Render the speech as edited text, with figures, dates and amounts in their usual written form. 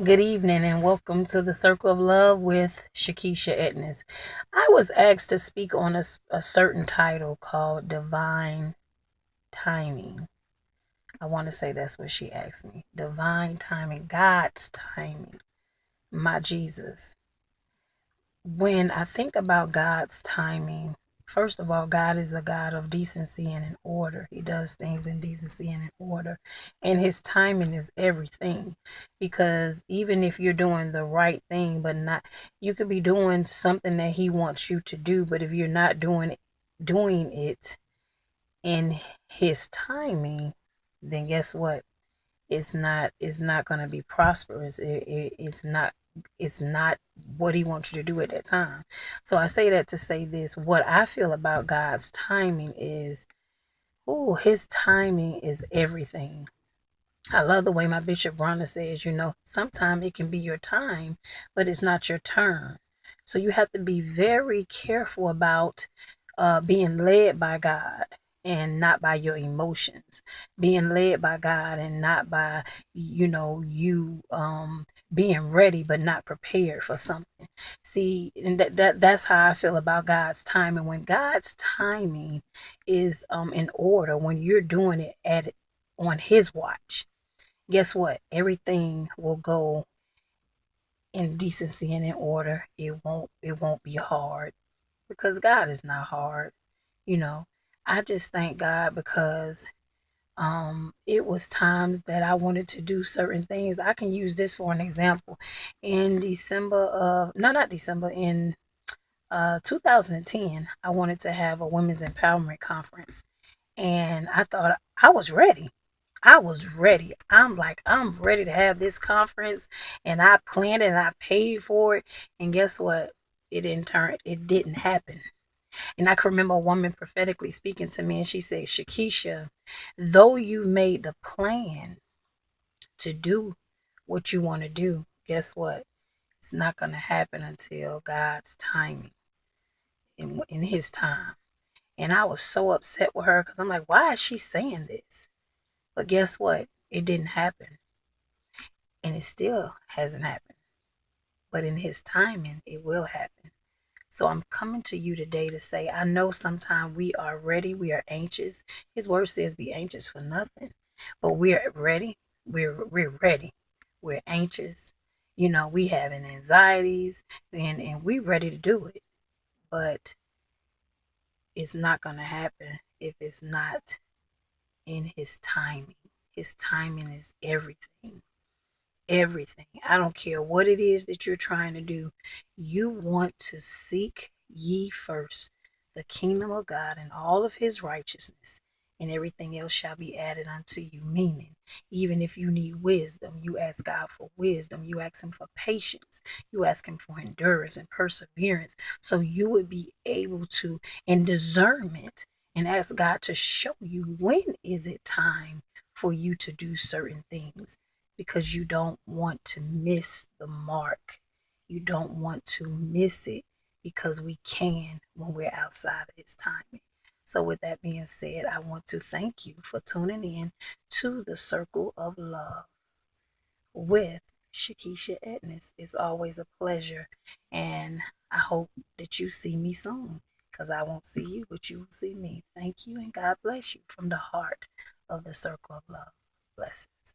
Good evening and welcome to the Circle of Love with Shakisha Etnis. I was asked to speak on a certain title called Divine Timing. I want to say that's what she asked me. Divine timing, God's timing, my Jesus. When I think about God's timing, first of all, God is a God of decency and in order. He does things in decency and in order. And his timing is everything. Because even if you're doing the right thing, but not, you could be doing something that he wants you to do, but if you're not doing it in his timing, then guess what? It's not going to be prosperous. It's not what he wants you to do at that time. So I say that to say this: what I feel about God's timing is, oh, his timing is everything. I love the way my Bishop Bronner says, sometimes it can be your time, but it's not your turn. So you have to be very careful about being led by God and not by your emotions, being led by God and not by, you being ready but not prepared for something. See, and that's how I feel about God's timing. When God's timing is in order, when you're doing it on his watch, guess what? Everything will go in decency and in order. It won't be hard because God is not hard. You know, I just thank God because it was times that I wanted to do certain things. I can use this for an example. In December of no, not December, in 2010, I wanted to have a women's empowerment conference, and I thought I was ready. I was ready. I'm like, I'm ready to have this conference, and I planned it and I paid for it. And guess what? It didn't happen. And I can remember a woman prophetically speaking to me, and she said, Shakisha, though you made the plan to do what you want to do, guess what? It's not going to happen until God's timing, in his time. And I was so upset with her because I'm like, why is she saying this? But guess what? It didn't happen. And it still hasn't happened. But in his timing, it will happen. So I'm coming to you today to say, I know sometimes we are ready, we are anxious. His word says be anxious for nothing. But we're ready. We're ready. We're anxious. We having anxieties and we ready to do it. But it's not gonna happen if it's not in his timing. His timing is everything. Everything. I don't care what it is that you're trying to do. You want to seek ye first the kingdom of God and all of his righteousness, and everything else shall be added unto you. Meaning, even if you need wisdom, you ask God for wisdom. You ask him for patience. You ask him for endurance and perseverance. So you would be able to, in discernment, and ask God to show you when is it time for you to do certain things, because you don't want to miss the mark. You don't want to miss it because we can when we're outside of his timing. So, with that being said, I want to thank you for tuning in to the Circle of Love with Shakisha Etnis. It's always a pleasure, and I hope that you see me soon because I won't see you, but you will see me. Thank you, and God bless you from the heart of the Circle of Love. Blessings.